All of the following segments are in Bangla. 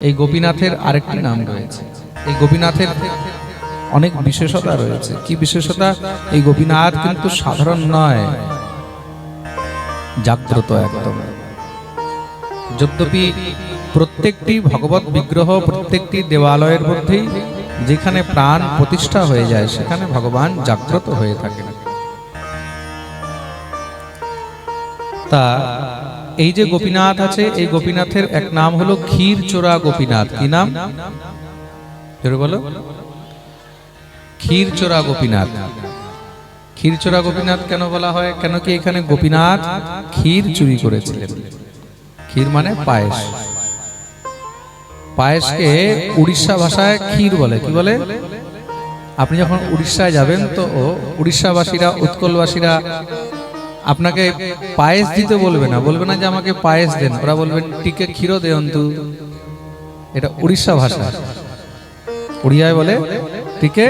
এই গোপীনাথের আরেকটি নাম রয়েছে। এই গোপীনাথের অনেক বিশেষতা রয়েছে। কি বিশেষতা? এই গোপীনাথ কিন্তু সাধারণ নয়, জাগ্রত একদম। যদ্যপি প্রত্যেকটি ভগবত বিগ্রহ, প্রত্যেকটি দেবালয়ের মধ্যেই যেখানে প্রাণ প্রতিষ্ঠা হয়ে যায় সেখানে ভগবান জাগ্রত হয়ে থাকেন। তা এই যে গোপীনাথ আছে, এই গোপীনাথের এক নাম হলো ক্ষীরচোরা গোপীনাথ। কি নাম? বলো। ক্ষীরচোরা গোপীনাথ। ক্ষীরচোরা গোপীনাথ কেন বলা হয়? কেন কি এখানে গোপীনাথ ক্ষীর চুরি করেছিলেন। ক্ষীর মানে পায়েস। পায়েসকে উড়িষ্যা ভাষায় ক্ষীর বলে। কি বলে? আপনি যখন উড়িষ্যায় যাবেন তো উড়িষ্যাবাসীরা, উৎকলবাসীরা আপনাকে পায়েস দিতে বলবে না, বলবে না যে আমাকে পায়েস দেন, ওরা বলবেন টিকে ক্ষীর দেয়ন্তু। এটা উড়িষ্যা ভাষা। উড়িয়ায় বলে টিকে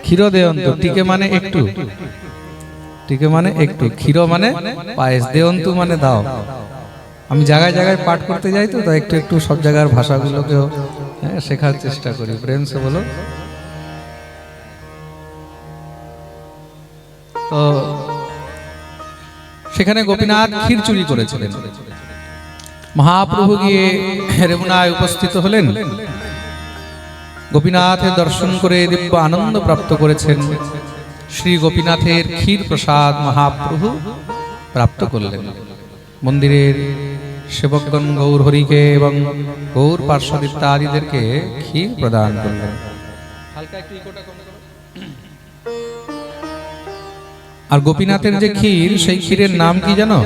ক্ষীর দেয়ন্তু। টিকে মানে একটু, টিকে মানে একটু, ক্ষীর মানে পায়েস, দেয়ন্তু মানে দাও। আমি জায়গায় জায়গায় পাঠ করতে যাই তো, তাই একটু একটু সব জায়গার ভাষাগুলোকেও শেখার চেষ্টা করি। প্রেম সে বলো। তো সেখানে গোপীনাথ ক্ষীর চুরি করেছিলেন। মহাপ্রভু গিয়ে রেমুনায় উপস্থিত হলেন, গোপীনাথের দর্শন করে দিব্য আনন্দ প্রাপ্ত করেছেন। শ্রী গোপীনাথের ক্ষীর প্রসাদ মহাপ্রভু প্রাপ্ত করলেন। মন্দিরের সেবকগণ গৌর হরিকে এবং গৌর পার্শ্বদ ইত্যাদিদেরকে ক্ষীর প্রদান করলেন। আর গোপীনাথের যে ক্ষীর, সেই ক্ষীরের নাম কি জানো?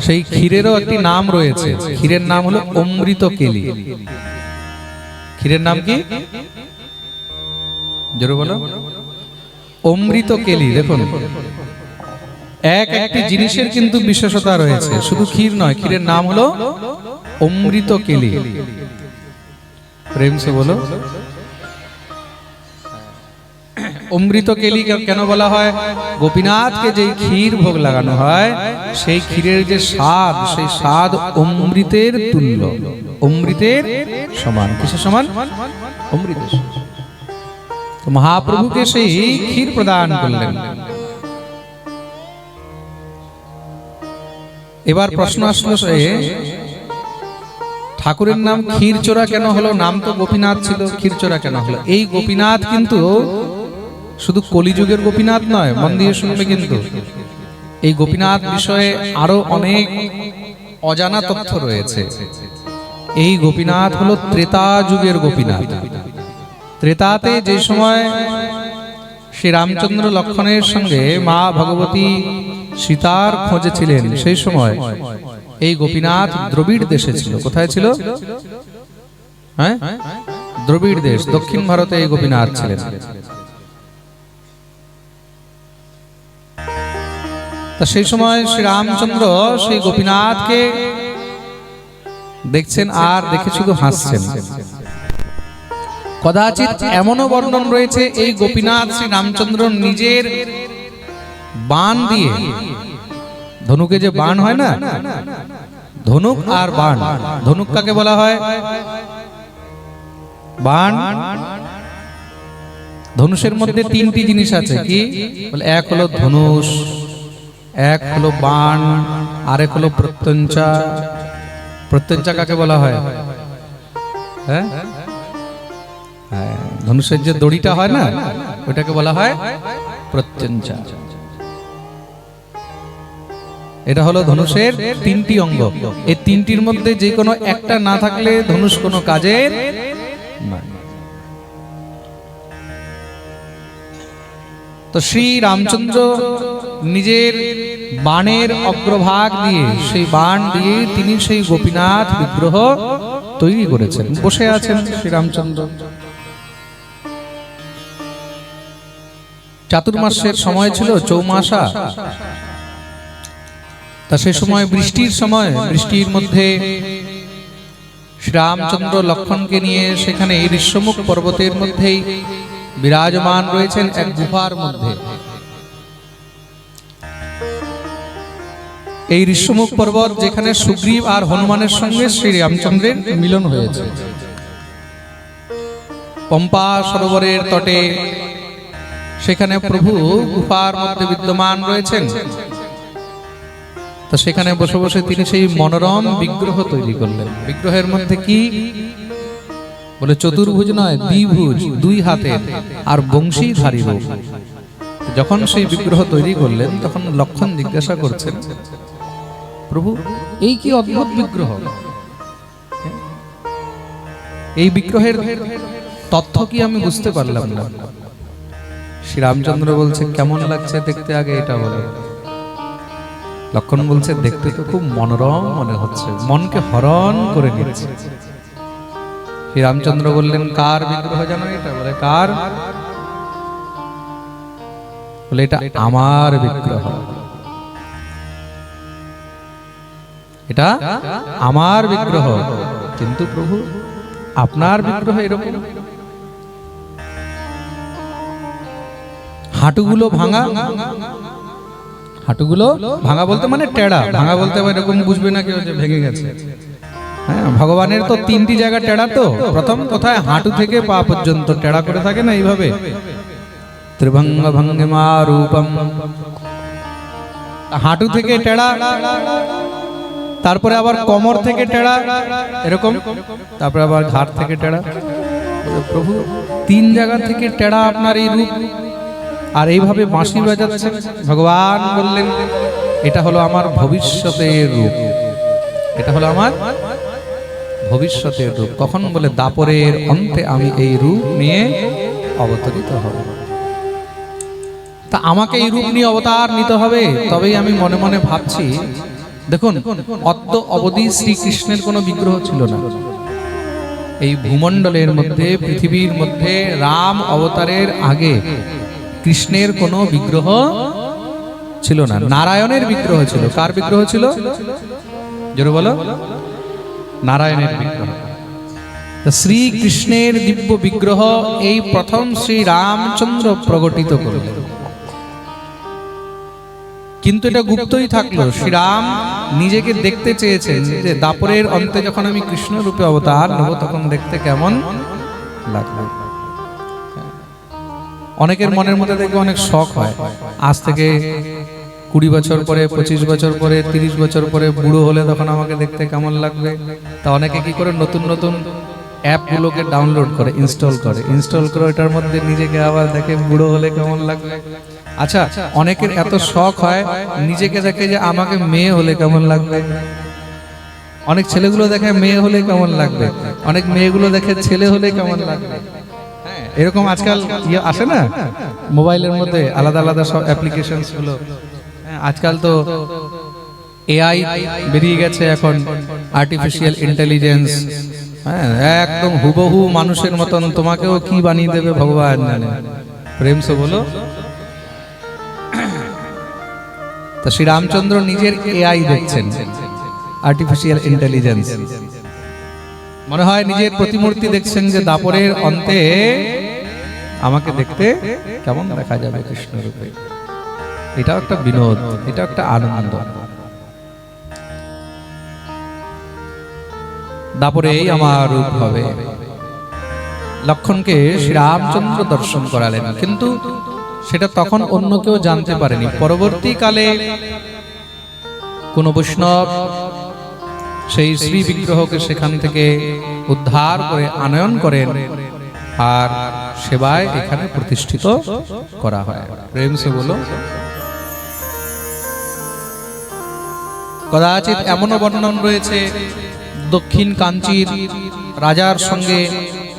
সেই ক্ষীরেরও একটি নাম রয়েছে। ক্ষীরের নাম হলো অমৃত কেলি। ক্ষীরের নাম কি? জোরে বলো। অমৃত কেলি। দেখুন, একটি জিনিসের কিন্তু বিশেষতা রয়েছে, শুধু ক্ষীর নয়, ক্ষীরের নাম হলো অমৃত কেলি। প্রেম সে বলো। অমৃত কেলি কেন বলা হয়? গোপীনাথকে যে ক্ষীর ভোগ লাগানো হয়, সেই ক্ষীরের যে স্বাদ, সেই স্বাদ অমৃতের তুল্য, অমৃতের সমান। কিসের সমান? অমৃতের সমান। তো মহাপ্রভুকে সেই ক্ষীর প্রদান করলেন। এবার প্রশ্ন আসলো, ঠাকুরের নাম ক্ষীরচোরা কেন হলো? নাম তো গোপীনাথ ছিল, ক্ষীরচোরা কেন হলো? এই গোপীনাথ কিন্তু শুধু কলিযুগের গোপীনাথ নয়, মন দিয়ে শুনবে কিন্তু। এই গোপীনাথ বিষয়ে আরো অনেক অজানা তথ্য রয়েছে। এই গোপীনাথ হলো ত্রেতা যুগের গোপীনাথ। ত্রেতাতে যে সময় শ্রী রামচন্দ্র লক্ষ্মণের সঙ্গে মা ভগবতী সীতার খোঁজে ছিলেন, সেই সময় এই গোপীনাথ দ্রবিড় দেশে ছিল। কোথায় ছিল? হ্যাঁ, দ্রবিড় দেশ, দক্ষিণ ভারতে এই গোপীনাথ ছিলেন। তা সেই সময় শ্রী রামচন্দ্র সেই গোপীনাথকে দেখছেন, আর দেখে শুধু হাসছেন। কদাচিৎ এমনও বর্ণন রয়েছে, এই গোপীনাথ শ্রী রামচন্দ্র নিজের বাণ দিয়ে, ধনুকে যে বাণ হয় না, ধনুক আর বাণ, ধনুক কাকে বলা হয়? বাণ। ধনুষের মধ্যে তিনটি জিনিস আছে। কি বলে? এক হলো ধনুষ, এক হলো বাণ, আরেক হলো প্রত্যঞ্চা। প্রত্যঞ্চা কাকে বলা হয়? হ্যাঁ, ধনুষের যে দড়িটা হয় না, ওটাকে বলা হয় প্রত্যঞ্চা। এটা হলো ধনুষের তিনটি অঙ্গ। এই তিনটির মধ্যে যে কোনো একটা না থাকলে ধনুষ কোনো কাজের নয়। তো শ্রী রামচন্দ্র নিজের বাণের অগ্রভাগ দিয়ে, সেই বাণ দিয়ে তিনি সেই গোপীনাথ বিগ্রহ তৈরি করেছেন। বসে আছেন শ্রী রামচন্দ্র। চাতুর্মাসের সময় ছিল, চৌমাসা। তা সে সময় বৃষ্টির সময়, বৃষ্টির মধ্যে শ্রীরামচন্দ্র লক্ষ্মণকে নিয়ে সেখানে ঋষ্যমুখ পর্বতের মধ্যেই বিরাজমান রয়েছেন, এক গুহার মধ্যে। এই ঋষ্যমুখ পর্বত, যেখানে সুগ্রীব আর হনুমানের সঙ্গে শ্রী রামচন্দ্রের মিলন হয়েছে। পম্পা সরোবরের তটে সেখানে প্রভু গুফার মধ্যে বিদ্যমান রয়েছেন। তো সেখানে বসে বসে তিনি সেই মনোরম বিগ্রহ তৈরি করলেন। বিগ্রহের মধ্যে কি বলে, চতুর্ভুজ নয়, দ্বিভুজ, দুই হাতের আর বংশীধারী রূপ। যখন সেই বিগ্রহ তৈরি করলেন তখন লক্ষণ জিজ্ঞাসা করছেন, প্রভু এই কি অদ্ভুত বিগ্রহ, এই বিগ্রহের তথ্য কি আমি বুঝতে পারলাম না। শ্রী রামচন্দ্র বলছে, কেমন লাগছে দেখতে, আগে এটা বলে। লক্ষণ বলছে, দেখতে তো খুব মনোরম মনে হচ্ছে, মনকে হরণ করে নিচ্ছে। শ্রী রামচন্দ্র বললেন, কার বিগ্রহ জানো এটা? বলে, কার? বলে, এটা আমার বিগ্রহ, এটা আমার বিগ্রহ। কিন্তু প্রভু আপনার বিগ্রহ এরকম, হাঁটুগুলো ভাঙা। হাঁটুগুলো ভাঙা বলতে মানে টেড়া, ভাঙা বলতে আবার এরকম বুঝবে না কেউ যে ভেঙে গেছে। হ্যাঁ, ভগবানের তো তিনটি জায়গা টেড়া। তো প্রথম কোথায়, হাঁটু থেকে পা পর্যন্ত টেড়া করে থাকে না এইভাবে, ত্রিভঙ্গ ভঙ্গিমা রূপম, হাঁটু থেকে টেড়া, তারপরে আবার কোমর থেকে টেড়া এরকম, তারপরে আবার ঘাড় থেকে টেড়া। প্রভু তিন জায়গা থেকে টেড়া আপনার এই রূপ, আর এইভাবে বাঁশি বাজাচ্ছে। ভগবান বললেন, এটা হলো আমার ভবিষ্যতের রূপ, এটা হলো আমার ভবিষ্যতের রূপ। কখন? বলে, দাপরের অন্তে আমি এই রূপ নিয়ে অবতরিত হব। তা আমাকে এই রূপ নিয়ে অবতার নিতে হবে। তবেই আমি মনে মনে ভাবছি, দেখুন অদ্য অবধি শ্রীকৃষ্ণের কোনো বিগ্রহ ছিল না এই ভূমণ্ডলের মধ্যে, পৃথিবীর মধ্যে। রাম অবতারের আগে কৃষ্ণের কোনো বিগ্রহ ছিল না, নারায়ণের বিগ্রহ ছিল। কার বিগ্রহ ছিল? জোরে বলো। নারায়ণের বিগ্রহ। শ্রীকৃষ্ণের দিব্য বিগ্রহ এই প্রথম শ্রী রামচন্দ্র প্রগটিত করলেন। কিন্তু এটা গুপ্তই থাকলো। শ্রীরাম নিজেকে দেখতে চেয়েছেন যে দাপরের অন্তে যখন আমি কৃষ্ণ রূপে অবতার নেব তখন দেখতে কেমন লাগবে। অনেকের মনের মধ্যে দেখবে অনেক শখ হয়, আজ থেকে 20 বছর পরে, 25 বছর পরে, 30 বছর পরে বুড়ো হলে তখন আমাকে দেখতে কেমন লাগবে। তা অনেকে কি করে, নতুন নতুন অ্যাপগুলোকে ডাউনলোড করে, ইনস্টল করে এটার মধ্যে নিজেকে আবার দেখে বুড়ো হলে কেমন লাগবে। আচ্ছা, অনেকের এত শখ হয় নিজেকে দেখে যে আমাকে মেয়ে হলে কেমন লাগবে। অনেক ছেলেগুলো দেখে মেয়ে হলে কেমন লাগবে, অনেক মেয়েগুলো দেখে ছেলে হলে কেমন লাগবে। এরকম আজকাল আসে না মোবাইলের মধ্যে, আলাদা আলাদা সব অ্যাপ্লিকেশনস গুলো। আজকাল তো এআই বেরিয়ে গেছে এখন, আর্টিফিশিয়াল ইন্টেলিজেন্স। হ্যাঁ, একদম হুবহু মানুষের মতন তোমাকেও কি বানিয়ে দেবে ভগবান জানে। প্রেম সে বলো। তো শ্রী রামচন্দ্র নিজের এআই দেখছেন, আর্টিফিশিয়াল ইন্টেলিজেন্স। মনে হয় নিজের প্রতিমূর্তি দেখছেন যে দাপরের অন্তে আমাকে দেখতে কেমন দেখা যাবে কৃষ্ণ রূপে। এটাও একটা বিনোদ, এটা একটা আনন্দ। দাপরেই আমার রূপ হবে। লক্ষণকে শ্রীরামচন্দ্র দর্শন করালেন, কিন্তু সেটা তখন অন্য কেউ জানতে পারেনি। পরবর্তীকালে কোন বৈষ্ণব সেই শ্রী বিগ্রহকে সেখান থেকে উদ্ধার করে আনয়ন করেন আর সেবায় এখানে প্রতিষ্ঠিত করা হয়। প্রেম সে বলো। কদাচিৎ এমনও বর্ণন রয়েছে, দক্ষিণ কাঞ্চির রাজার সঙ্গে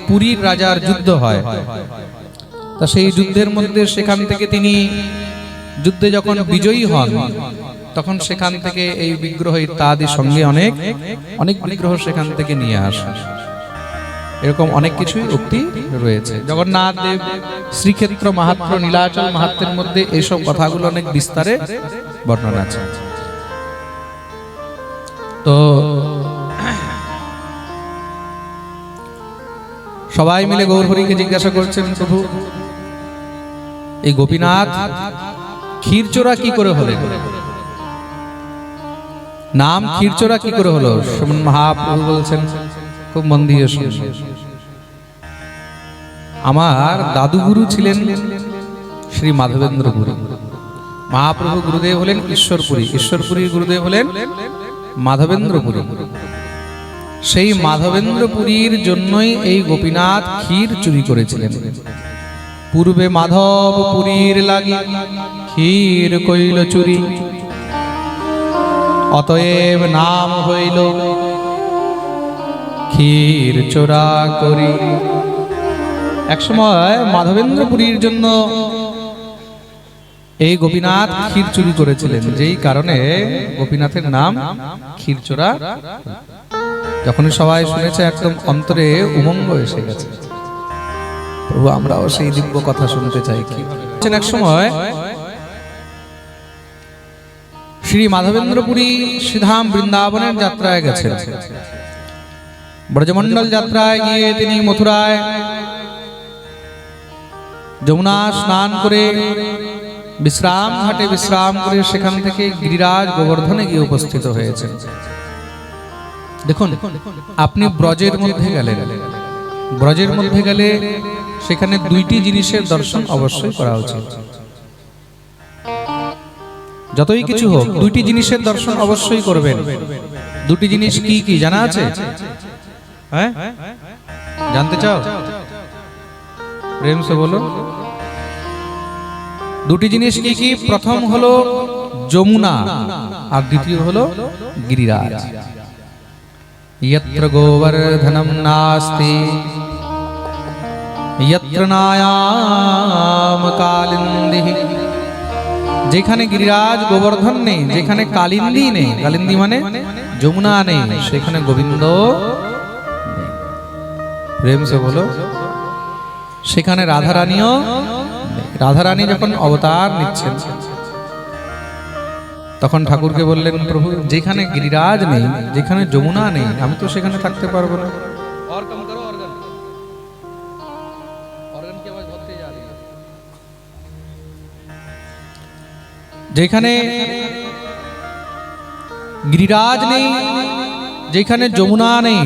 পুরীর রাজার যুদ্ধ হয়। তা সেই যুদ্ধের মধ্যে সেখান থেকে তিনি যুদ্ধে যখন বিজয়ী হন তখন সেখান থেকে এই বিগ্রহ ইত্যাদি সঙ্গে অনেক অনেক বিগ্রহ সেখান থেকে নিয়ে আসে। এরকম অনেক কিছুই উক্তি রয়েছে। জগন্নাথ দেব শ্রীক্ষেত্র মাহাত্ম্য, নীলাচল মাহাত্ম্যের মধ্যে এইসব কথাগুলো অনেক বিস্তারে বর্ণনা আছে। তো সবাই মিলে গৌরহরিকে জিজ্ঞাসা করছেন, প্রভু এই গোপীনাথ ক্ষীরচোরা কি করে হলেন? নাম ক্ষীরচোরা কি করে হলো? মহাপ্রভু বলছেন, খুব মন দিয়ে শুনুন। আমার দাদুগুরু ছিলেন শ্রী মাধবেন্দ্রপুরী, মহাপ্রভু গুরুদেব হলেন ঈশ্বরপুরী, ঈশ্বরপুরীর গুরুদেব হলেন মাধবেন্দ্রপুরী। সেই মাধবেন্দ্রপুরীর জন্যই এই গোপীনাথ ক্ষীর চুরি করেছিলেন। পূর্বে মাধবপুরীর লাগি ক্ষীর কইল চুরি, অতএব নাম হইল ক্ষীর চোরা করি। একসময় মাধবেন্দ্রপুরীর জন্য এই গোপীনাথ ক্ষীর চুরি করেছিলেন, যেই কারণে গোপীনাথের নাম ক্ষীরচোরা। যখনই সবাই শুনেছে একদম অন্তরে উমঙ্গ এসে গেছে, প্রভু আমরাও সেই দিব্য কথা শুনতে চাই। কি এক সময় শ্রী মাধবেন্দ্রপুরী শ্রীধাম বৃন্দাবনের যাত্রায় গেছেন। ব্রজমণ্ডল যাত্রায় গিয়ে তিনি মথুরায় যমুনা স্নান করে বিশ্রাম ঘাটে বিশ্রাম করে সেখান থেকে গিরিরাজ গোবর্ধনে গিয়ে উপস্থিত হয়েছেন। দেখুন, আপনি ব্রজের মধ্যে গেলেন, ব্রজের মধ্যে গেলে সেখানে দুইটি জিনিসের দর্শন অবশ্যই করা উচিত। যতই কিছু হোক, দুইটি জিনিসের দর্শন অবশ্যই করবেন। দুটি জিনিস কি কি জানা আছে? হ্যাঁ, জানতে চাও? প্রেম সে বলো। দুটি জিনিস কি কি? প্রথম হলো যমুনা আর দ্বিতীয় হলো গিরিরাজ। यत्र गोवर्धनम नास्ति यत्र नायाम कालिंदी। যেখানে গিরিরাজ গোবর্ধন নেই, যেখানে কালিন্দী নেই, কালিন্দী মানে যমুনা নেই, সেখানে গোবিন্দ প্রেম সে বলো। সেখানে রাধারানীও, রাধারানী যখন অবতার নিচ্ছেন তখন ঠাকুরকে বললেন, প্রভু যেখানে গিরিরাজ নেই, যেখানে যমুনা নেই, আমি তো সেখানে থাকতে পারবো না। যেখানে গিরিরাজ নেই, যেখানে যমুনা নেই,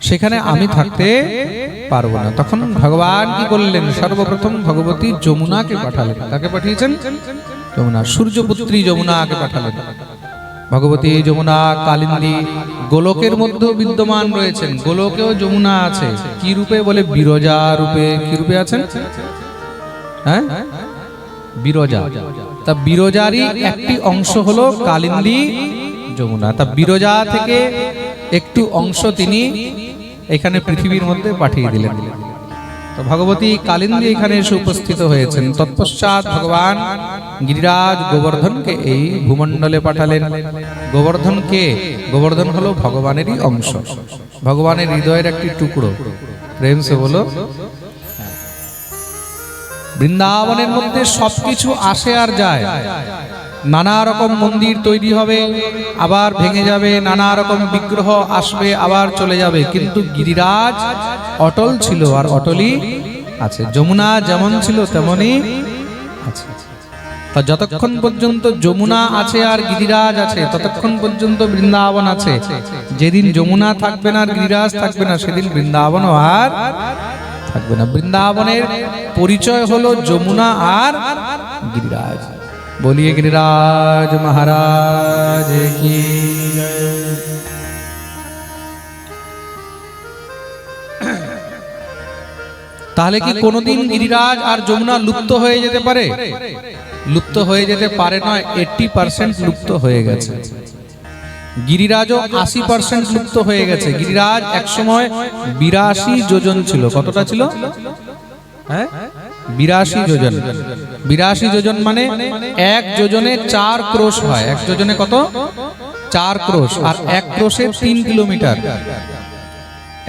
সেখানে আমি থাকতে পারবো না। তখন ভগবান কি করলেন? সর্বপ্রথম ভগবতী যমুনাকে পাঠালেন। তাকে পাঠিয়েছেন যমুনা, সূর্যপুত্রী যমুনাকে পাঠালেন। ভগবতী যমুনা কালিন্দী গোলকের মধ্যে বিদ্যমান রয়েছেন। গোলকেও যমুনা আছে। কি রূপে? বলে বিরজা রূপে। কি রূপে আছেন? হ্যাঁ, বিরজা। তা বিরজারই একটি অংশ হলো কালিন্দী যমুনা। তা বিরজা থেকে একটু অংশ তিনি এখানে পৃথিবীর মধ্যে পাঠিয়ে দিলেন। তো ভগবতী কালিন্দী এখানে এসে উপস্থিত হয়েছেন। তৎপশ্চাৎ ভগবান গিরিরাজ গোবর্ধনকে এই ভূমণ্ডলে পাঠালেন। গোবর্ধনকে, গোবর্ধন হলো ভগবানেরই অংশ, ভগবানের হৃদয়ের একটি টুকরো। প্রেম সে বলো। বৃন্দাবনের মধ্যে সবকিছু আসে আর যায়। নানা রকম মন্দির তৈরি হবে, আবার ভেঙে যাবে, নানা রকম বিগ্রহ আসবে, আবার চলে যাবে, কিন্তু গিরিরাজ অটল ছিল আর অটলই আছে। যমুনা যেমন ছিল তেমনই আছে। তা যতক্ষণ পর্যন্ত যমুনা আছে আর গিরিরাজ আছে, ততক্ষণ পর্যন্ত বৃন্দাবন আছে। যেদিন যমুনা থাকবে না আর গিরিরাজ থাকবে না, সেদিন বৃন্দাবন আর থাকবে না। বৃন্দাবনের পরিচয় হলো যমুনা আর গিরিরাজ। बोलिए गिरिराज महाराज की जय। তাহলে কি কোনোদিন গিরিরাজ আর যমুনা লুপ্ত হয়ে যেতে পারে? লুপ্ত হয়ে যেতে পারে নয়, 80% লুপ্ত হয়ে গেছে। গিরিরাজও 80% লুপ্ত হয়ে গেছে। গিরিরাজ একসময় 82 যোজন ছিল। কতটা ছিল? হ্যাঁ, 82 যোজন। 82 যোজন মানে এক যোজনে 4 ক্রোশ হয়। এক যোজনে কত? 4 ক্রোশ। আর এক ক্রোশে 3 কিলোমিটার।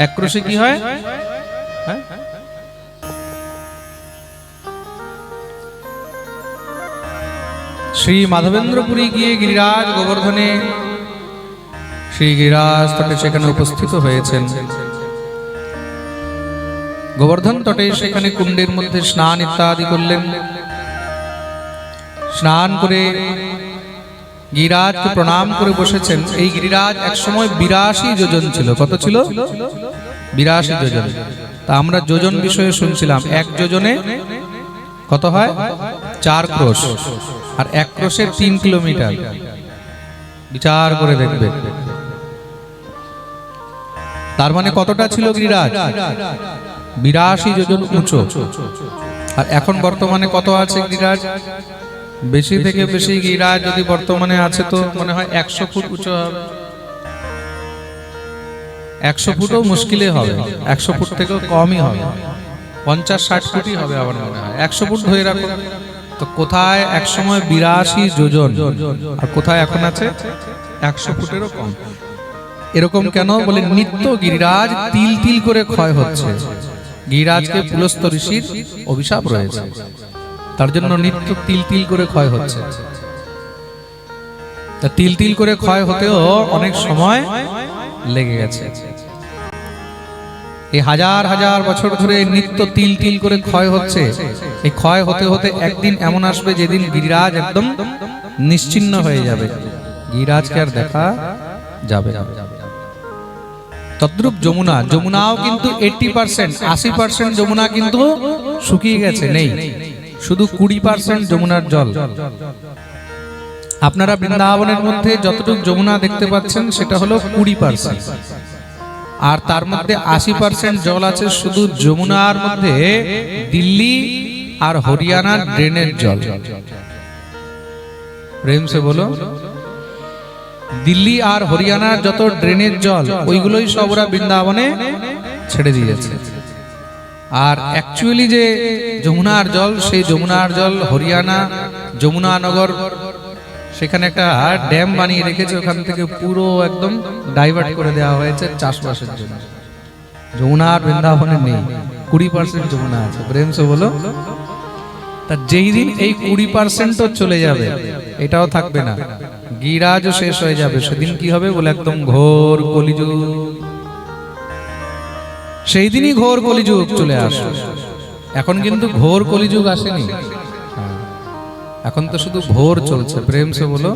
এক ক্রোশে কি হয়? শ্রী মাধবেন্দ্রপুরী গিয়ে গিরিরাজ গোবর্ধনে শ্রী গিরিরাজ তটে সেখানে উপস্থিত হয়েছেন। গোবর্ধন তটে সেখানে কুণ্ডের মধ্যে স্নান ইত্যাদি করলেন। স্নান করে গিরিরাজকে প্রণাম করে বসেছেন। এই গিরিরাজ একসময় 82 যোজন ছিল। কত ছিল? 82 যোজন। তা আমরা যোজন বিষয়ে শুনছিলাম, 1 যোজনে কত হয়? 4 ক্রোশ, আর 1 ক্রোশে 3 কিলোমিটার। বিচার করে দেখবে, তার মানে কতটা ছিল গিরিরাজ? 82 যোজন উঁচু। আর এখন বর্তমানে কত আছে গিরিরাজ? বেশি থেকে বেশি গিরিরাজ যদি বর্তমানে আছে তো মনে হয় 100 ফুট উঁচু হবে। 100 ফুটও মুশকিলে হবে, 100 ফুট থেকেও কমই হবে, 50-60 ফুটই হবে আমার মনে হয়। 100 ফুট ধরে রাখো তো, কোথায় এক সময় 82 যোজন, আর কোথায় এখন আছে 100 ফুটেরও কম। এরকম কেন? বলে নিত্য গিরিরাজ তিল তিল করে ক্ষয় হচ্ছে। গিরিরাজকে পুলস্ত্য ঋষির অভিশাপ রয়েছে, তার জন্য নিত্য তিল তিল করে ক্ষয় হচ্ছে। তা তিল তিল করে ক্ষয় হতেও অনেক সময় লেগে গেছে। এই হাজার হাজার বছর ধরে নিত্য তিল তিল করে ক্ষয় হচ্ছে। এই ক্ষয় হতে হতে একদিন এমন আসবে যেদিন গিরিরাজ একদম নিশ্চিহ্ন হয়ে যাবে, গিরিরাজকে আর দেখা যাবে না। তদ্রূপ যমুনা, যমুনাও কিন্তু 80% যমুনা কিন্তু শুকিয়ে গেছে, নেই, শুধু 20% যমুনার জল। আপনারা বৃন্দাবনের মধ্যে যতটুকু যমুনা দেখতে পাচ্ছেন সেটা হলো 20%, আর তার মধ্যে 80% জল আছে শুধু যমুনার মধ্যে দিল্লি আর হরিয়ানার ড্রেনের জল। প্রেম সে বলো, দিল্লি আর হরিয়ানার যত ড্রেনের জল ওইগুলোই সব ওরা বৃন্দাবনে ছেড়ে দিয়েছে। আর অ্যাকচুয়ালি যে যমুনার জল, সেই যমুনার জল হরিয়ানা যমুনানগর সেখানে একটা ড্যাম বানিয়ে রেখেছে, ওখান থেকে পুরো একদম ডাইভার্ট করে দেওয়া হয়েছে চাষবাসের জন্য। যমুনার বৃন্দাবনে নেই, 20% যমুনা আছে। প্রেম সে বলো, তা যেই দিন এই 20% চলে যাবে, এটাও থাকবে না, গিরিরাজও শেষ হয়ে যাবে, সেদিন কি হবে? বলে একদম ঘোর কলিযুগ। সেই দিনই ঘোর কলিযুগ চলে আসে। এখন কিন্তু ঘোর কলিযুগ আসেনি, এখন তো শুধু ঘোর চলছে। প্রেম সে বলো,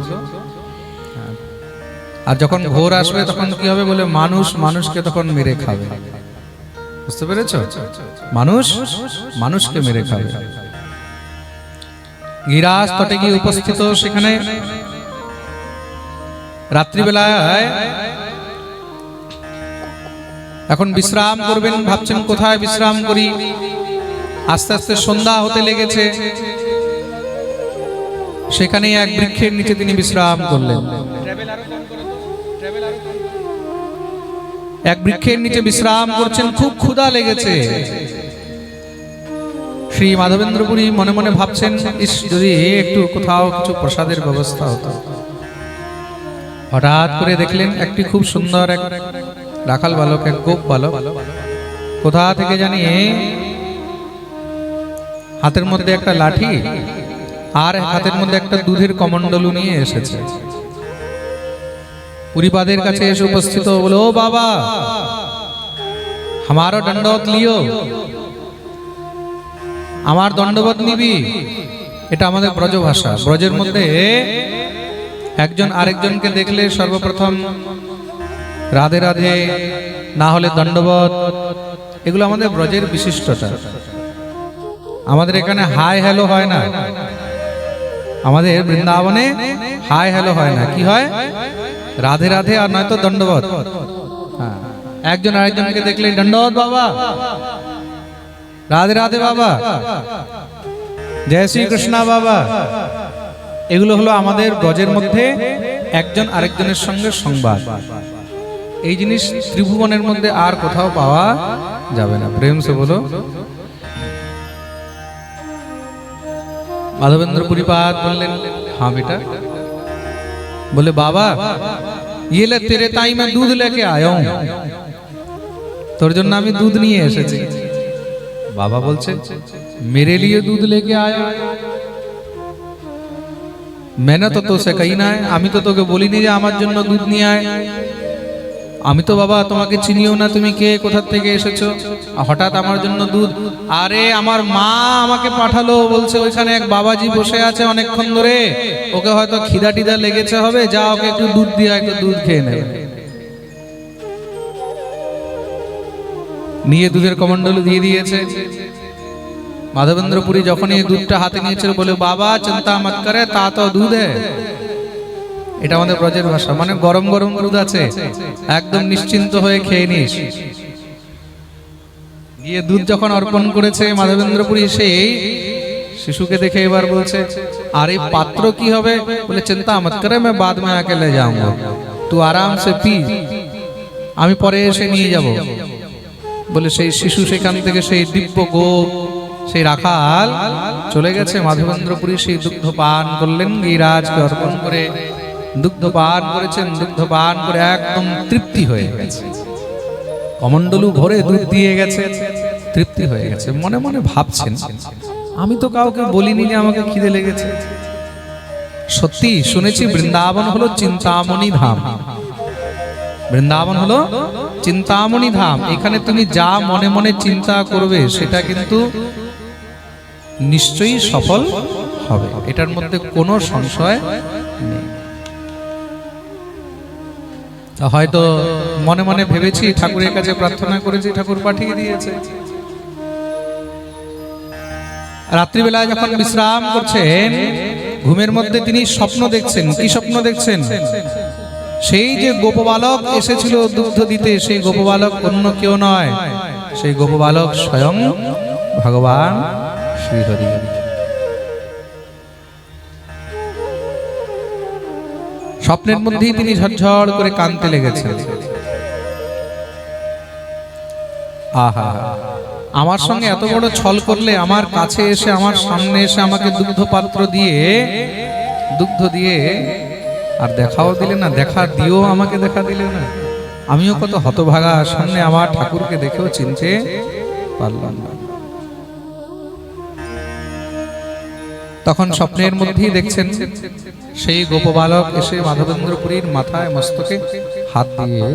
আর যখন ঘোর আসবে তখন কি হবে? বলে মানুষ মানুষকে তখন মেরে খাবে। বুঝতে পেরেছো? মানুষ মানুষকে মেরে খাবে। গিরিরাজ তটে গিয়ে উপস্থিত, সেখানে রাত্রিবেলায় এখন বিশ্রাম করবেন, ভাবছেন কোথায় বিশ্রাম করি। আস্তে আস্তে সন্ধ্যা হতে লেগেছে, সেখানে এক বৃক্ষের নিচে তিনি বিশ্রাম করলেন। এক বৃক্ষের নিচে বিশ্রাম করছেন, খুব ক্ষুধা লেগেছে। শ্রী মাধবেন্দ্রপুরী মনে মনে ভাবছেন, ইস, যদি একটু কোথাও কিছু প্রসাদের ব্যবস্থা হতো। হঠাৎ করে দেখলেন একটি খুব সুন্দর এক রাখাল বালক, এক গোপ বালক, কোথা থেকে জানি হাতের মধ্যে একটা লাঠি আর হাতের মধ্যে একটা দুধের কমণ্ডলু নিয়ে এসেছে। পুরীপাদের কাছে এসে উপস্থিত, বলে, ও বাবা, আমারও দণ্ডবত লিও, আমার দণ্ডবত নিবি। এটা আমাদের ব্রজ ভাষা। ব্রজের মধ্যে একজন আরেকজনকে দেখলে সর্বপ্রথম রাধে রাধে, না হলে দণ্ডবত, এগুলো আমাদের ব্রজের বিশিষ্টতা। আমাদের এখানে হাই হ্যালো হয় না, আমাদের বৃন্দাবনে হাই হ্যালো হয় না। কি হয়? রাধে রাধে আর নয়তো দণ্ডবত। হ্যাঁ, একজন আরেকজনকে দেখলে দণ্ডবত বাবা, রাধে রাধে বাবা, জয় শ্রী কৃষ্ণ বাবা। এগুলো হলো আমাদের ব্রজের মধ্যে একজন আরেকজনের সঙ্গে সংবাদ। এই জিনিস ত্রিভুবনের মধ্যে আর কোথাও পাওয়া যাবে না। প্রেম সে বলো। माधवेंद्र पुरीपाद बोललेन, हाँ बेटा। बोले, बाबा ये ले तेरे ताई मैं दूध लेके आया हूं, তোর জন্য আমি দুধ নিয়ে এসেছি। বাবা বলছে, मेरे लिए दूध लेके आया? मैंने तो तुझसे कही ना है, আমি তো তোকে বলিনি যে আমার জন্য দুধ নিয়ে আয়। আমি তো বাবা তোমাকে চিনিও না, তুমি কে, কোথা থেকে এসেছো, হঠাৎ আমার জন্য দুধ? আরে আমার মা আমাকে পাঠালো, বলছে ওইখানে এক বাবাজি বসে আছে অনেকক্ষণ ধরে, ওকে হয়তো খিদা টিদা লেগেছে হবে, যা ওকে একটু দুধ দিয়ে একটু দুধ খেয়ে নেবে। নিয়ে দুধের কমণ্ডলু দিয়ে দিয়েছে। মাধবেন্দ্রপুরী যখন এই দুধটা হাতে নিয়েছিল বলে, বাবা চিন্তা মত করে, তা তো দুধ এটা আমাদের ব্রজের ভাষা, মানে গরম গরম দুধ আছে, একদম নিশ্চিন্ত হয়ে খেয়ে নিস। গিয়ে দুধ যখন অর্পণ করেছে মাধবেন্দ্রপুরী, সেই শিশুকে দেখে এবার বলছে, আর এই পাত্র কি হবে? বলে চিন্তা মত করে, मैं बाद में आके ले जाऊंगा, तू आराम से पी, আমি পরে এসে নিয়ে যাব। বলে সেই শিশু সেখান থেকে সেই দিব্য গোপ, সেই রাখাল চলে গেছে। মাধবেন্দ্রপুরী সেই দুগ্ধ পান করলেন, গিরিরাজকে অর্পণ করে দুগ্ধ পান করেছেন। দুগ্ধ পান করে একদম তৃপ্তি হয়ে গেছে, কমণ্ডলু ভরে দুধ দিয়ে গেছে, তৃপ্তি হয়ে গেছে। মনে মনে ভাবছেন, আমি তো কাউকে বলিনি যে আমাকে খিদে লেগেছে। সত্যি শুনেছি বৃন্দাবন হলো চিন্তামণি ধাম, বৃন্দাবন হলো চিন্তামণি ধাম। এখানে তুমি যা মনে মনে চিন্তা করবে সেটা কিন্তু নিশ্চয়ই সফল হবে, এটার মধ্যে কোনো সংশয় নেই। হয়তো মনে মনে ভেবেছি, ঠাকুরের কাছে প্রার্থনা করেছি, ঠাকুর পাঠিয়ে দিয়েছে। রাত্রিবেলায় যখন বিশ্রাম করছেন, ঘুমের মধ্যে তিনি স্বপ্ন দেখছেন। কি স্বপ্ন দেখছেন? সেই যে গোপবালক এসেছিল দুগ্ধ দিতে, সেই গোপবালক অন্য কেউ নয়, সেই গোপবালক স্বয়ং ভগবান শ্রীহরি। স্বপ্নের মধ্যেই তিনি ঝরঝর করে কাঁদতে লেগেছেন। আহা, আমার সঙ্গে এত বড় ছল করলে, আমার কাছে এসে, আমার সামনে এসে আমাকে দুগ্ধ পাত্র দিয়ে, দুগ্ধ দিয়ে আর দেখাও দিলে না, দেখা দিও আমাকে দেখা দিলে না। আমিও কত হতভাগা, সামনে আমার ঠাকুরকে দেখেও চিনতে পারলাম না। তখন স্বপ্নের মধ্যেই দেখছেন সেই গোপবালক এসে মাধবেন্দ্রপুরীর মাথায় মস্তকে হাত দিয়ে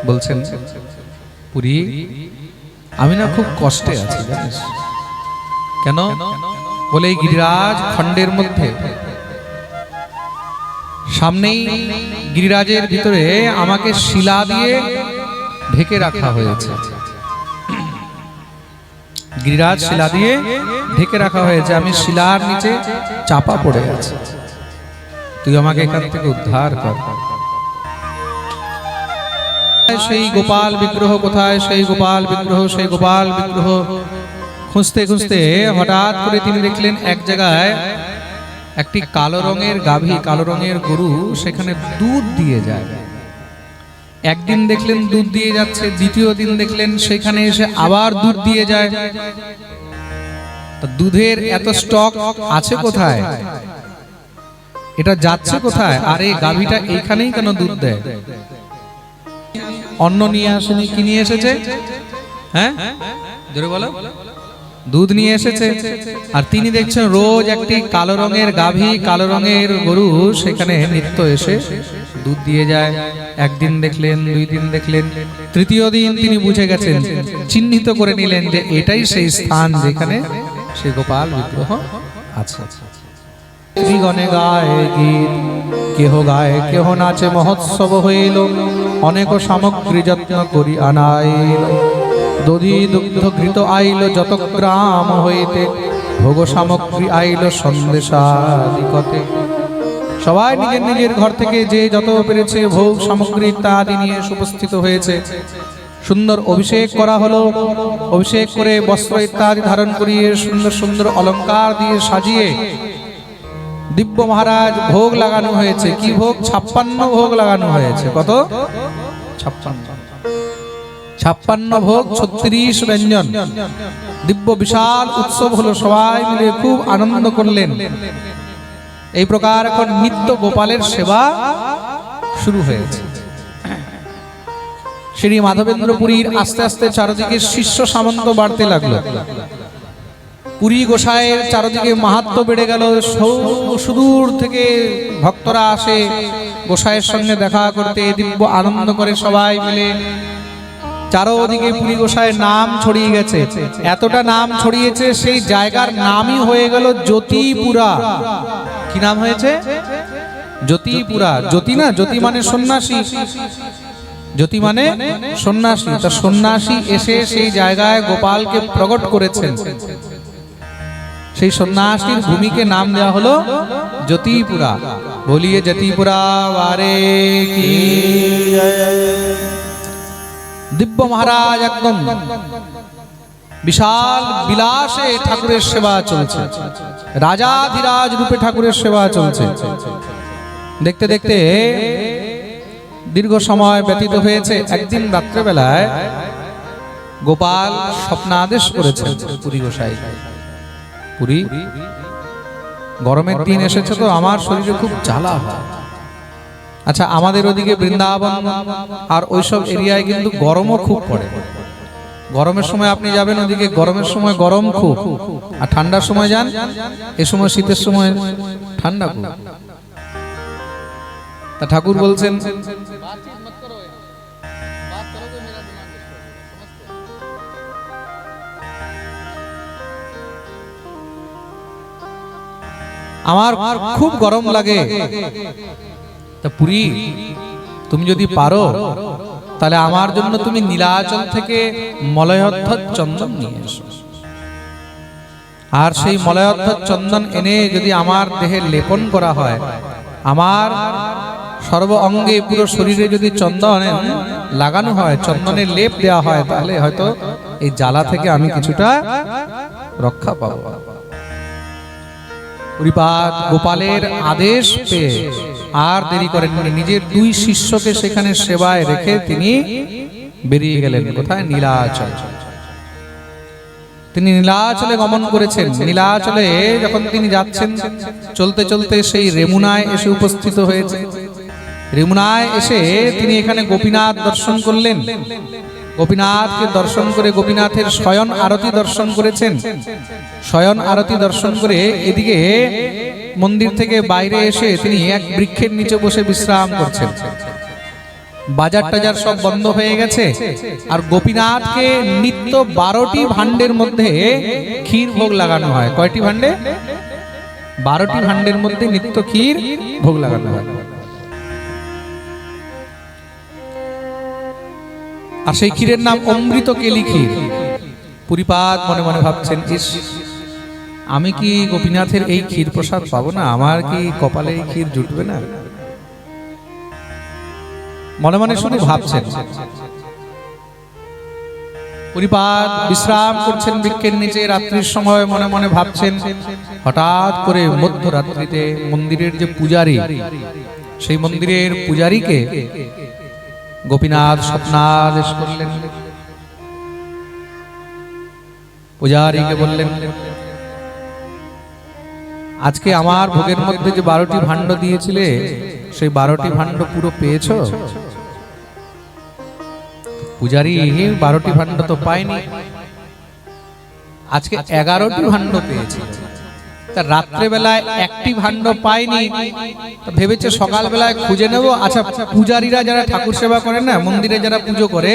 বলছেন, পুরী আমি না খুব কষ্টে আছি জানিস। কেন? বলে এই গিরিরাজ খণ্ডের মধ্যে, সামনেই গিরিরাজের ভিতরে আমাকে শিলা দিয়ে ঢেকে রাখা হয়েছে। গিরিরাজ শিলা দিয়ে ঢেকে রাখা হয়েছে, আমি শিলার নিচে চাপা পড়ে আছি, তুই আমাকে এখান থেকে উদ্ধার কর। সেই গোপাল বিগ্রহ কোথায়? সেই গোপাল বিগ্রহ, সেই গোপাল বিগ্রহ খুঁজতে খুঁজতে হঠাৎ করে তিনি দেখলেন এক জায়গায় একটি কালো রঙের গাভী, কালো রঙের গরু সেখানে দুধ দিয়ে যায়। একদিন দেখলেন দুধ দিয়ে যাচ্ছে, দ্বিতীয় দিন দেখলেন সেখানে এসে আবার দুধ দিয়ে যায়। দুধের এত স্টক আছে কোথায়? এটা যাচ্ছে কোথায়? আর এই গাভীটা এইখানেই কেন দুধ দেয়? অন্ন নিয়ে আসেনি, কি নিয়ে এসেছে? হ্যাঁ জোরে বলো। দুধ নিয়ে এসেছে। আর তিনি দেখছেন রোজ একটি কালো রঙের গাভী, কালো রঙের গরু সেখানে নিত্য এসে দুধ দিয়ে যায়। একদিন দেখলেন, দুই দিন দেখলেন, তৃতীয় দিন তিনি বুঝে গেছেন, চিহ্নিত করে নিলেন যে এটাই সেই স্থান যেখানে সেই গোপাল বিগ্রহ আছে। শ্রীগণে গায় গীত, কেহ গায়, কেহ নাচে, মহোৎসব হইল, অনেক সামগ্রী যত্ন করি আনাইল। দধি দুগ্ধ ঘৃত আইল যত গ্রাম হইতে, ভোগ সামগ্রী আইল সন্দেশাদিকতে। সবাই নিজের নিজের ঘর থেকে যে যত পেরেছে ভোগ সামগ্রী ইত্যাদি নিয়ে উপস্থিত হয়েছে। সুন্দর অভিষেক করা হলো, অভিষেক করে বস্ত্র ইত্যাদি ধারণ করিয়ে সুন্দর সুন্দর অলংকার দিয়ে সাজিয়ে দিব্য মহারাজ ভোগ লাগানো হয়েছে। কি ভোগ? 56 ভোগ লাগানো হয়েছে। কত? 56 ভোগ, 36 ব্যঞ্জন। দিব্য বিশাল উৎসব হলো, সবাই মিলে খুব আনন্দ করলেন। এই প্রকার এখন নিত্য গোপালের সেবা শুরু হয়েছে। শ্রী মাধবেন্দ্রপুরীর আস্তে আস্তে চারদিকে শিষ্য সামন্ত বাড়তে লাগলো। পুরী গোসাইয়ের চারদিকে মাহাত্ম্য বেড়ে গেল। সুদূর থেকে ভক্তরা আসে গোসাইয়ের সঙ্গে দেখা করতে, দিব্য আনন্দ করে সবাই মিলে। চারদিকে পুরী গোসাইয়ের নাম ছড়িয়ে গেছে। এতটা নাম ছড়িয়েছে, সেই জায়গার নামই হয়ে গেল জ্যোতিপুরা। কি নাম হয়েছে? জ্যোতিপুরা। জ্যোতি না, জ্যোতি মানে সন্ন্যাসী। জ্যোতি মানে সন্ন্যাসী। তা সন্ন্যাসী এসে সেই জায়গায় গোপালকে প্রকট করেছেন, সেই সন্ন্যাসীর ভূমিকে নাম দেওয়া হলো জ্যোতিপুরা। বলিয়ে জ্যোতিপুরা বারে কি। দিব্য মহারাজ একদম বিশাল বিলাসে ঠাকুরের সেবা চলছে, রাজাধিরাজ রূপে ঠাকুরের সেবা চলছে। দেখতে দেখতে দীর্ঘ সময় ব্যতীত হয়েছে। একদিন রাত্রেবেলায় গোপাল স্বপ্নাদেশ করেছেন পুরী গোসাই, পুরী গরমের দিন এসেছে তো আমার শরীরে খুব জ্বালা হয়। আচ্ছা, আমাদের ওদিকে বৃন্দাবন আর ওইসব এরিয়ায় কিন্তু গরমও খুব পড়ে। গরমের সময় আপনি যাবেন ওদিকে, গরমের সময় গরম খুব, আর ঠান্ডার সময় যান, এ সময় শীতের সময় ঠান্ডা খুব। তা ঠাকুর বলছেন আমার খুব গরম লাগে। তা পুরী তুমি যদি পারো তাহলে আমার জন্য তুমি নীলাচল থেকে মলয়ধ্বজ চন্দন নিয়ে এসো, আর সেই মলয়ধ্বজ চন্দন এনে যদি আমার দেহে লেপন করা হয়, আমার সর্ব অঙ্গে পুরো শরীরে যদি চন্দন লাগানো হয়, চন্দনের লেপ দেওয়া হয়, তাহলে হয়তো এই জ্বালা থেকে আমি কিছুটা রক্ষা পাবো। পুরীপাদ গোপালের আদেশ পেয়ে আর দেরি করেননি, নিজের দুই শিষ্যকে সেখানে সেবায় রেখে তিনি বেরিয়ে গেলেন। কোথায়? নীলাচল। তিনি নীলাচলে গমন করেছেন। নীলাচলে যখন তিনি যাচ্ছেন, চলতে চলতে সেই রেমুনায় এসে উপস্থিত হয়েছে। রেমুনায় এসে তিনি এখানে গোপীনাথ দর্শন করলেন। গোপীনাথকে দর্শন করে গোপীনাথের শয়ন আরতি দর্শন করেছেন। শয়ন আরতি দর্শন করে এদিকে মন্দির থেকে বাইরে এসে তিনি এক বৃক্ষের নিচে বসে বিশ্রাম করছেন। বাজার টাজার সব বন্ধ হয়ে গেছে, আর গোপীনাথকে নিত্য 12টি ভাণ্ডের মধ্যে ক্ষীর ভোগ লাগানো হয়। কয়টি ভাণ্ডে? 12টি ভাণ্ডের মধ্যে নিত্য ক্ষীর ভোগ লাগানো হয়। আর সেই ক্ষীরের নাম অমৃত কেলি ক্ষীর। পুরীপাদ মনে মনে ভাবছেন, ইস, আমি কি গোপীনাথের এই ক্ষীর প্রসাদ পাবো না? আমার কি কপালে এই ক্ষীর জুটবে না? মনে মনে শুধু ভাবছেন। পুরীপাদ বিশ্রাম করছেন বৃক্ষের নিচে রাত্রির সময়, মনে মনে ভাবছেন। হঠাৎ করে মধ্যরাত্রিতে মন্দিরের যে পূজারী, সেই মন্দিরের পূজারীকে গোপীনাথ স্বপ্নাদেশ করলেন। পূজারীকে বললেন, আজকে আমার ভোগের মধ্যে যে 12টি ভাণ্ড দিয়েছিলে, সেই 12টি ভাণ্ড পুরো পেয়েছো? পূজারী 12টি ভাণ্ড তো পায়নি, আজকে 11টি ভাণ্ড পেয়েছে। তা রাত্রেবেলায় একটি ভাণ্ড পায়নি, ভেবেছে সকালবেলায় খুঁজে নেব। আচ্ছা, পূজারীরা যারা ঠাকুর সেবা করে না, মন্দিরে যারা পুজো করে,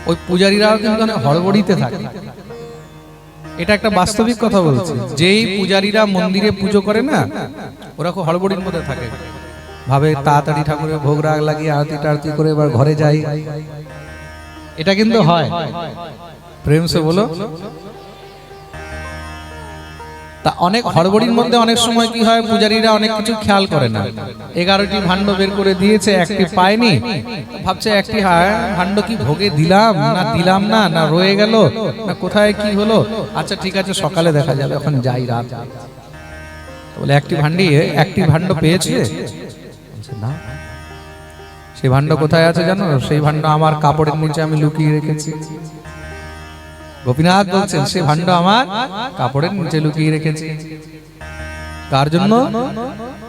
ওই পূজারীরাও কিন্তু হড়বড়িতে থাকে। এটা একটা বাস্তবিক কথা বলছি। যেই পূজারীরা মন্দিরে পুজো করে না, ওরা খুব হড়বড়ির মধ্যে থাকে, ভাবে তাড়াতাড়ি ঠাকুরের ভোগ রাগ লাগিয়ে আরতি টারতি করে এবার ঘরে যাই। এটা কিন্তু হয়, প্রেম সে বলো। তা অনেক হড়বড়ির মধ্যে অনেক সময় কি হয়, পূজারীরা অনেক কিছু খেয়াল করে না। 11টি ভাণ্ড বের করে দিয়েছে, একটি পায়নি, ভাবছে একটি ভাণ্ড কি ভোগে দিলাম না দিলাম না, না রয়ে গেল, না কোথায় কি হলো। আচ্ছা ঠিক আছে, সকালে দেখা যাবে, এখন যাই রাত। বলে একটি ভাণ্ড পেয়েছে না, সেই ভাণ্ড কোথায় আছে জানো? সেই ভাণ্ড আমার কাপড়ের নিচে আমি লুকিয়ে রেখেছি। গোপীনাথ বলছেন, সে ভাণ্ড আমার কাপড়ের নিচে লুকিয়ে রেখেছি। কার জন্য?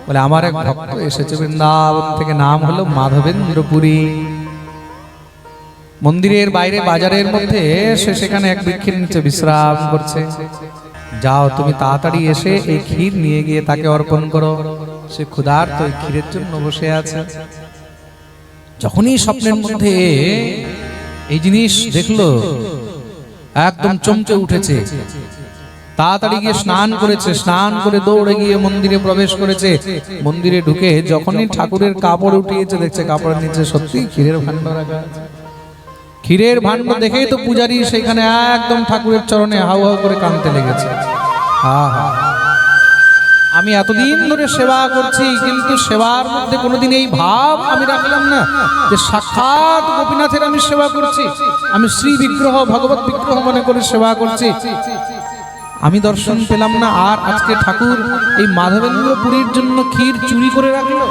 বলে আমার এক ভক্ত এসেছে বৃন্দাবন থেকে, নাম হলো মাধবেন্দ্র পুরী। মন্দিরের বাইরে বাজারের মধ্যে সে সেখানে এক বৃক্ষের নিচে বিশ্রাম করছে। যাও তুমি তাড়াতাড়ি এসে এই ক্ষীর নিয়ে গিয়ে তাকে অর্পণ করো, সে ক্ষুধার্ত এই ক্ষীরের জন্য বসে আছে। যখনই স্বপ্নের মধ্যে এই জিনিস দেখলো, একদম চমকে উঠেছে। তাড়াতাড়ি গিয়ে স্নান করেছে, স্নান করে দৌড়ে গিয়ে মন্দিরে প্রবেশ করেছে। মন্দিরে ঢুকে যখনই ঠাকুরের কাপড় উঠিয়েছে, দেখছে কাপড়ের নিচে সত্যি ক্ষীরের ভাণ্ড রাখা আছে। ক্ষীরের ভাণ্ড দেখেই তো পূজারী সেখানে একদম ঠাকুরের চরণে হাউ হাউ করে কাঁদতে লেগেছে। আহা, আমি এতদিন ধরে সেবা করছি, কিন্তু সেবার মধ্যে কোনোদিন এই ভাব আমি রাখলাম না যে সাক্ষাৎ গোপীনাথের আমি সেবা করছি, আমি শ্রী বিগ্রহ ভগবত বিগ্রহ মনে করে সেবা করছি। আমি দর্শন পেলাম না, আর আজকে ঠাকুর এই মাধবেন্দ্র পুরীর জন্য ক্ষীর চুরি করে রাখলো।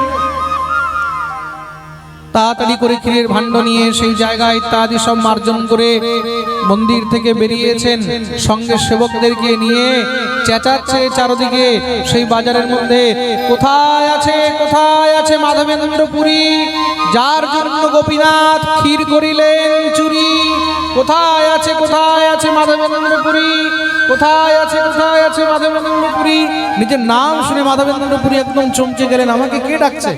তাড়াতাড়ি করে ক্ষীরের ভাণ্ড নিয়ে সেই জায়গা ইত্যাদি সব মার্জন করে মন্দির থেকে বেরিয়েছেন, সঙ্গে সেবকদেরকে নিয়ে চেঁচাচ্ছে চারদিকে সেই বাজারের মধ্যে, কোথায় আছে মাধবেন্দ্র পুরী, যার জন্য গোপীনাথ ক্ষীর করিলেন চুরি? কোথায় আছে মাধবেন্দ্র পুরী, কোথায় আছে মাধবেন্দ্র পুরী? নিজের নাম শুনে মাধবেন্দ্র পুরী একদম চমকে গেলেন, আমাকে কে ডাকছে?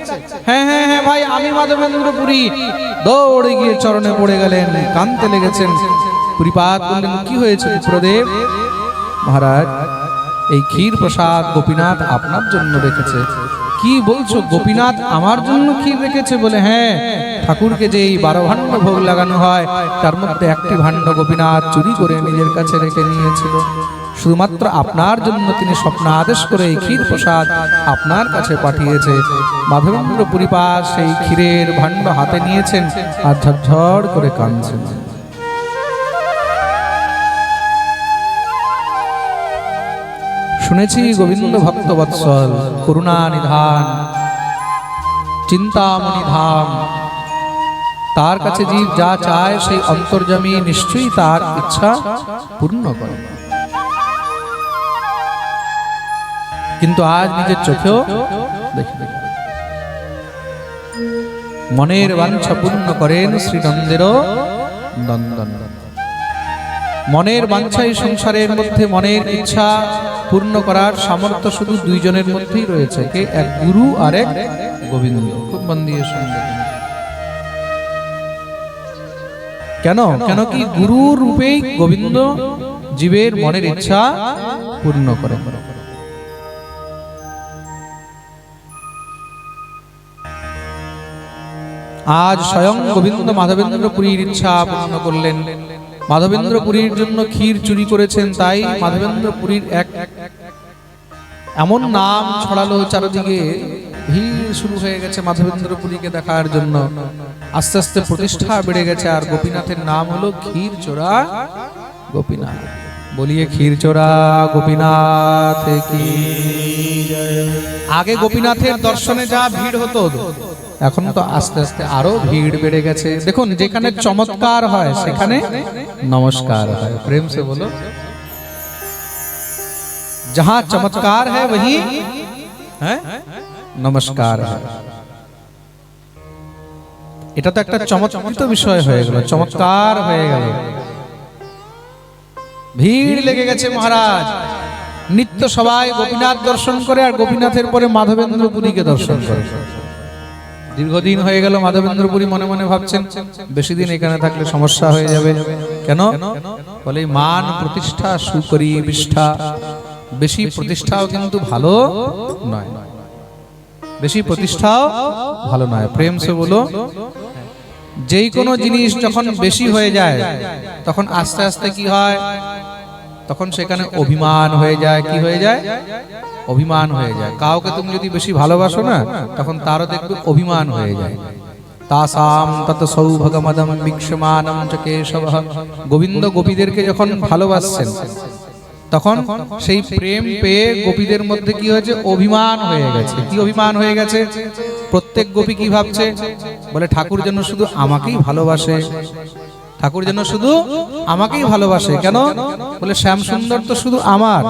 হ্যাঁ হ্যাঁ হ্যাঁ ভাই, আমি মাধবেন্দ্র পুরী। দৌড়ে গিয়ে চরণে পড়ে গেলেন, কাঁদতে লেগেছেন। পুরীপাদ বললেন, কি হয়েছে পুত্রদেব? মহারাজ, এই ক্ষীর প্রসাদ গোপীনাথ আপনার জন্য রেখেছে। কি বলছো, গোপীনাথ আমার জন্য ক্ষীর রেখেছে? বলে হ্যাঁ, ঠাকুরকে যে এই 12 ভাণ্ড ভোগ লাগানো হয়, তার মধ্যে একটি ভাণ্ড গোপীনাথ চুরি করে নিজের কাছে রেখে নিয়েছিল। শুধুমাত্র আপনার জন্য তিনি স্বপ্ন আদেশ করে এই ক্ষীর প্রসাদ আপনার কাছে পাঠিয়েছে। মাধবেন্দ্র পুরীপাদ সেই ক্ষীরের ভাণ্ড হাতে নিয়েছেন আর ঝরঝর করে কাঁদছেন। শুনেছি গোবিন্দ ভক্ত বৎসল, করুণা নিধান, চিন্তামণি ধাম। তার কাছে জীব যা চায় সেই অন্তর্যামী নিশ্চয়ই তার ইচ্ছা পূর্ণ করে। কিন্তু আজ নিজের চোখেও দেখি মনের বাঞ্ছা পূর্ণ করেন শ্রীনন্দের নন্দন। মনের বাঞ্ছা এই সংসারের মধ্যে মনের ইচ্ছা পূর্ণ করার সামর্থ্য শুধু দুইজনের মধ্যেই রয়েছে, কে? এক গুরু আর এক গোবিন্দ। খুব মন দিয়ে শুনবেন। কেন? কেন কি গুরু রূপেই গোবিন্দ জীবের মনের ইচ্ছা পূর্ণ করে। আজ স্বয়ং গোবিন্দ মাধবেন্দ্র পুরীর ইচ্ছা পূর্ণ করলেন। মাধবেন্দ্র পুরীর জন্য ক্ষীর চুরি করেছেন, তাই মাধবেন্দ্র পুরীর এক এমন নাম ছড়ালো, চারিদিকে ভিড় শুরু হয়ে গেছে মাধবেন্দ্র পুরীকে দেখার জন্য। আস্তে আস্তে প্রতিষ্ঠা বেড়ে গেছে, আর গোপীনাথের নাম হলো ক্ষীর চোরা গোপীনাথ। বলিয়ে ক্ষীর চোরা গোপীনাথ কি। আগে গোপীনাথের দর্শনে যা ভিড় হতো, এখন তো আস্তে আস্তে আরো ভিড় বেড়ে গেছে। দেখুন, যেখানে চমৎকার হয় সেখানে নমস্কার হয়। প্রেম সে বলো, जहां चमत्कार है वही है नमस्कार है। এটা তো একটা চমৎকৃত বিষয় হয়ে গেল, চমৎকার হয়ে গেল। ভিড় লেগে গেছে মহারাজ। নিত্য সবাই গোপীনাথ দর্শন করে, আর গোপীনাথের পরে মাধবেন্দ্র পুরীকে দর্শন করে। দীর্ঘদিন হয়ে গেল মাধবেন্দ্র পুরী মনে মনে ভাবছেন, বেশি দিন এখানে থাকলে সমস্যা হয়ে যাবে। কেন? বলে মান প্রতিষ্ঠা সুকরি বিষ্ঠা। বেশি প্রতিষ্ঠাও কিন্তু ভালো নয়, বেশি প্রতিষ্ঠাও ভালো নয়। প্রেম সে বলো, যেই কোনো জিনিস যখন বেশি হয়ে যায় তখন আস্তে আস্তে কি হয়, তখন সেখানে অভিমান হয়ে যায়। কি হয়ে যায়? অভিমান হয়ে যায়। কাউকে তুমি যদি বেশি ভালোবাসো না, তখন তারও দেখবে অভিমান হয়ে যায়। তাসাম তত সৌভাগমদম বিক্ষমানম চ কেশবঃ। গোবিন্দ গোপীদেরকে যখন ভালোবাসছেন, তখন সেই প্রেম পেয়ে গোপীদের মধ্যে কি হয়েছে? অভিমান হয়ে গেছে। কি অভিমান হয়ে গেছে? প্রত্যেক গোপী কি ভাবছে? বলে ঠাকুর যেন শুধু আমাকেই ভালোবাসে, ঠাকুর যেন শুধু আমাকেই ভালোবাসে। কেন? বলে শ্যাম সুন্দর তো শুধু আমার,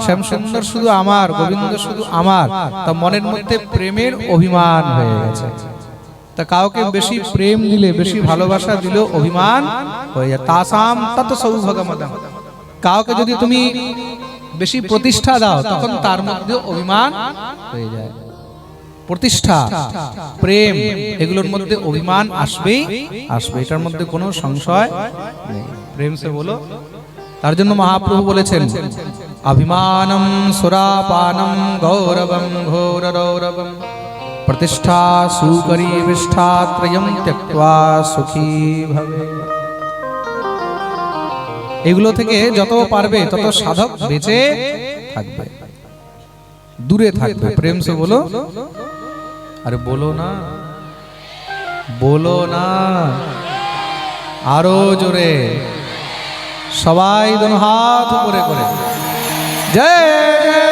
শ্যাম সুন্দর শুধু আমার, গোবিন্দ শুধু আমার। তা মনের মধ্যে প্রেমের অভিমান হয়ে গেছে। তা কাউকে বেশি প্রেম দিলে, বেশি ভালোবাসা দিলেও অভিমান হয়ে যায়। তাসাম তত সৌভাগমদম। কাউকে যদি তুমি বেশি প্রতিষ্ঠা দাও, তখন তার মধ্যে অভিমান হয়ে যায়। প্রতিষ্ঠা, প্রেম, এগুলোর মধ্যে অভিমান আসবেই আসবে, এটার মধ্যে কোনো সংশয় নেই। প্রেম সে বলো। তার জন্য মহাপ্রভু বলেছেন, अभिमानं सुरापानं गौरवं घोररौरवं प्रतिष्ठा सुकरी विष्ठा त्रयं त्यक्त्वा सुखी भवे। এগুলো থেকে যত পারবে তত সাধক বেঁচে থাকবে, দূরে থাকবে। প্রেম সে বলো, আরে বলো না, বলো না, আরো জোরে সবাই দোনো হাত উপরে করে জয় জয়